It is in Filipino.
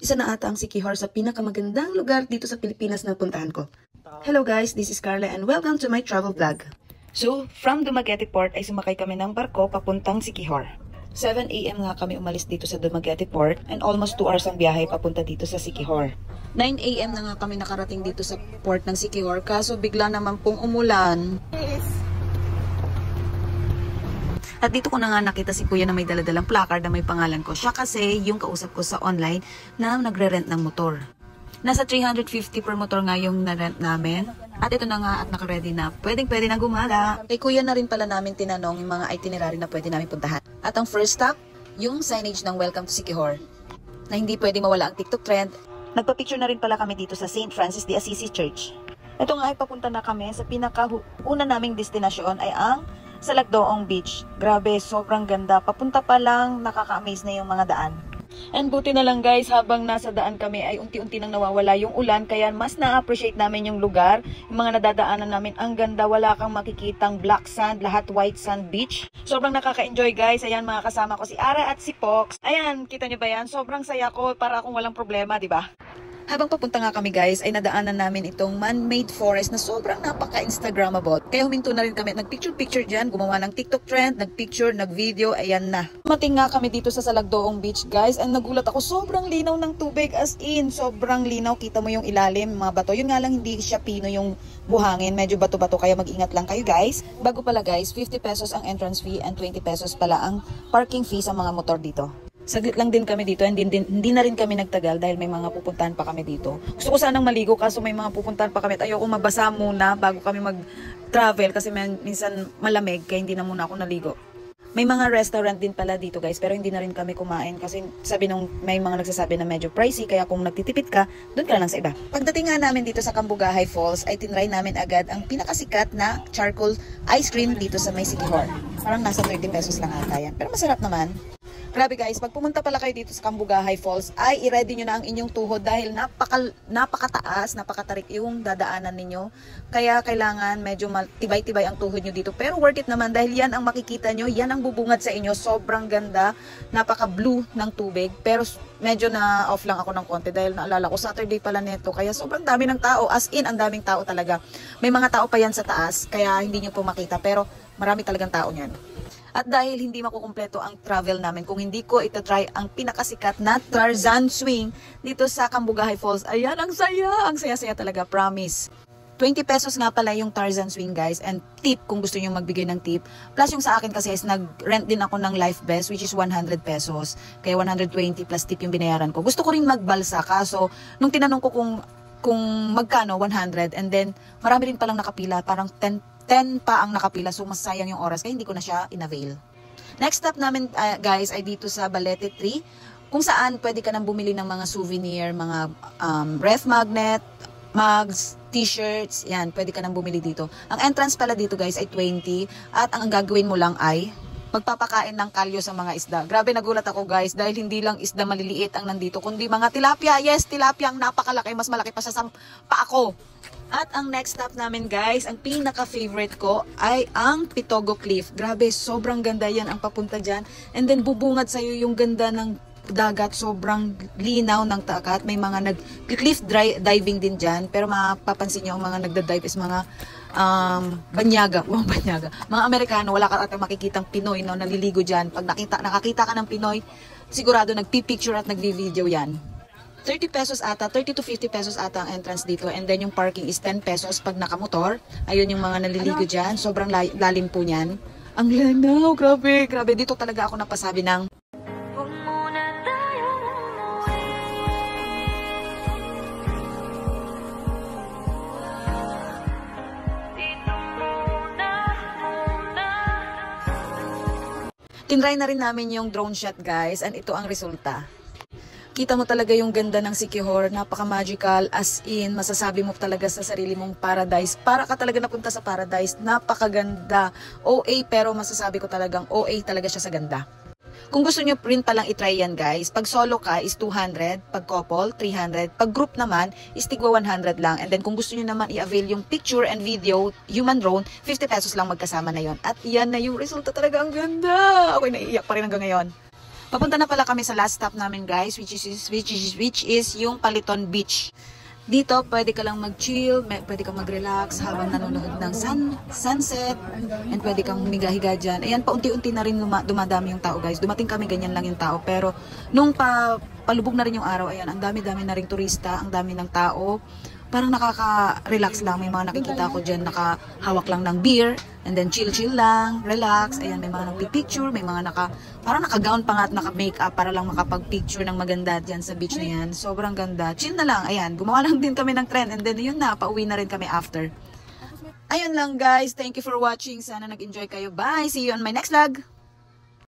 Isa na ata ang Siquijor sa pinakamagandang lugar dito sa Pilipinas na puntahan ko. Hello guys, this is Carla and welcome to my travel vlog. So, from Dumaguete Port ay sumakay kami ng barko papuntang Siquijor. 7 AM nga kami umalis dito sa Dumaguete Port and almost 2 hours ang biyahe papunta dito sa Siquijor. 9 AM na nga kami nakarating dito sa port ng Siquijor kaso bigla naman pong umulan. At dito ko na nga nakita si kuya na may daladalang placard na may pangalan ko. Siya kasi yung kausap ko sa online na nagre-rent ng motor. Nasa 350 per motor nga yung na-rent namin. At ito na nga at naka-ready na. Pwede na gumala. Kay kuya na rin pala namin tinanong yung mga itinerary na pwede namin puntahan. At ang first stop, yung signage ng Welcome to Siquijor. Na hindi pwede mawala ang TikTok trend. Nagpa-picture na rin pala kami dito sa St. Francis de Assisi Church. Ito nga ay papunta na kami sa pinaka-una naming destinasyon ay ang sa Lagdoong Beach. Grabe, sobrang ganda. Papunta pa lang, nakaka-amaze na yung mga daan. And buti na lang guys, habang nasa daan kami ay unti-unti nang nawawala yung ulan. Kaya mas na-appreciate namin yung lugar. Yung mga nadadaanan namin, ang ganda. Wala kang makikitang black sand, lahat white sand beach. Sobrang nakaka-enjoy guys. Ayan, mga kasama ko si Ara at si Pox. Ayan, kita nyo ba yan? Sobrang saya ko para akong walang problema, di ba? Habang papunta nga kami guys, ay nadaanan namin itong man-made forest na sobrang napaka-instagrammable. Kaya huminto na rin kami, nag-picture-picture dyan, gumawa ng TikTok trend, nag-picture, nag-video, ayan na. Mating nga kami dito sa Salagdoong Beach guys, and nagulat ako, sobrang linaw ng tubig, as in, sobrang linaw, kita mo yung ilalim, mga bato. Yun nga lang, hindi siya pino yung buhangin, medyo bato-bato, kaya mag-ingat lang kayo guys. Bago pala guys, 50 pesos ang entrance fee and 20 pesos pala ang parking fee sa mga motor dito. Saglit lang din kami dito, hindi na rin kami nagtagal dahil may mga pupuntahan pa kami dito. Gusto ko sanang maligo kaso may mga pupuntahan pa kami at ayoko mabasa muna bago kami mag-travel kasi minsan malamig kaya hindi na muna ako naligo. May mga restaurant din pala dito guys pero hindi na rin kami kumain kasi may mga nagsasabi na medyo pricey kaya kung nagtitipid ka, doon ka lang sa iba. Pagdating nga namin dito sa Cambugahay Falls ay tinry namin agad ang pinakasikat na charcoal ice cream dito sa may Siquijor. Parang nasa 30 pesos lang ata yan pero masarap naman. Grabe guys, pag pumunta pala kayo dito sa Cambugahay Falls, ay i-ready nyo na ang inyong tuhod dahil napakataas, napakatarik yung dadaanan ninyo. Kaya kailangan medyo tibay-tibay ang tuhod nyo dito. Pero worth it naman dahil yan ang makikita nyo, yan ang bubungad sa inyo. Sobrang ganda, napaka-blue ng tubig. Pero medyo na-off lang ako ng konti dahil naalala ko Saturday pala nito. Kaya sobrang dami ng tao, as in ang daming tao talaga. May mga tao pa yan sa taas, kaya hindi nyo po makita. Pero marami talagang tao niyan. At dahil hindi makukumpleto ang travel namin kung hindi ko itatry ang pinakasikat na Tarzan Swing dito sa Cambugahay Falls. Ayan, ang saya-saya talaga, promise. 20 pesos nga pala yung Tarzan Swing guys and tip kung gusto nyo magbigay ng tip. Plus yung sa akin kasi is nag-rent din ako ng life vest which is 100 pesos. Kaya 120 plus tip yung binayaran ko. Gusto ko rin magbalsa kaso nung tinanong ko kung magkano 100 and then marami rin palang nakapila, parang 10 pa ang nakapila so mas sayang yung oras kaya hindi ko na siya in-avail. Next stop namin guys ay dito sa Balete Tree kung saan pwede ka nang bumili ng mga souvenir, mga ref magnet, mugs, t-shirts, yan, pwede ka nang bumili dito. Ang entrance pala dito guys ay 20 at ang gagawin mo lang ay magpapakain ng kalyo sa mga isda. Grabe nagulat ako guys dahil hindi lang isda maliliit ang nandito kundi mga tilapia. Yes, tilapia ang napakalaki, mas malaki pa siya sa paa ko. At ang next stop namin guys, ang pinaka-favorite ko ay ang Pitogo Cliff. Grabe, sobrang ganda yan ang papunta dyan. And then bubungad sa'yo yung ganda ng dagat, sobrang linaw ng dagat. May mga nag-cliff diving din dyan. Pero mapapansin nyo ang mga nagda-dive is mga banyaga. Mga Amerikano, wala ka ata makikitang Pinoy na naliligo dyan. Pag nakakita ka ng Pinoy, sigurado nagpipicture at nagvi-video yan. 30 pesos ata, 30 to 50 pesos ata ang entrance dito. And then yung parking is 10 pesos pag nakamotor. Ayun yung mga naliligo dyan. Sobrang lalim po niyan. Ang lanaw, grabe. Dito talaga ako napasabi ng tinry na rin namin yung drone shot guys. And ito ang resulta. Kita mo talaga yung ganda ng Siquijor, napaka-magical, as in, masasabi mo talaga sa sarili mong paradise. Para ka talaga napunta sa paradise, napakaganda. OA pero masasabi ko talagang OA talaga siya sa ganda. Kung gusto nyo print palang itry yan guys, pag solo ka is 200, pag couple 300, pag group naman is tigwa 100 lang. And then kung gusto nyo naman i-avail yung picture and video, human drone, 50 pesos lang magkasama na yon. At yan na yung resulta talaga, ang ganda. Ako'y naiiyak pa rin hanggang ngayon. Papunta na pala kami sa last stop namin guys, which is yung Paliton Beach. Dito, pwede ka lang mag-chill, pwede kang mag-relax habang nanonood ng sunset, and pwede kang humiga-higa dyan. Ayan, paunti-unti na rin dumadami yung tao guys. Dumating kami, ganyan lang yung tao. Pero, nung palubog na rin yung araw, ayan, ang dami-dami na rin turista, ang dami ng tao. Parang nakaka-relax lang. May mga nakikita ko dyan, nakahawak lang ng beer, and then chill-chill lang, relax. Ayan, may mga nagpipicture, may mga parang naka-gown pa nga at naka-makeup para lang makapag-picture ng maganda dyan sa beach na yan. Sobrang ganda. Chill na lang, ayan. Gumawa lang din kami ng trend, and then yun na, pauwi na rin kami after. Ayun lang guys, thank you for watching. Sana nag-enjoy kayo. Bye! See you on my next vlog!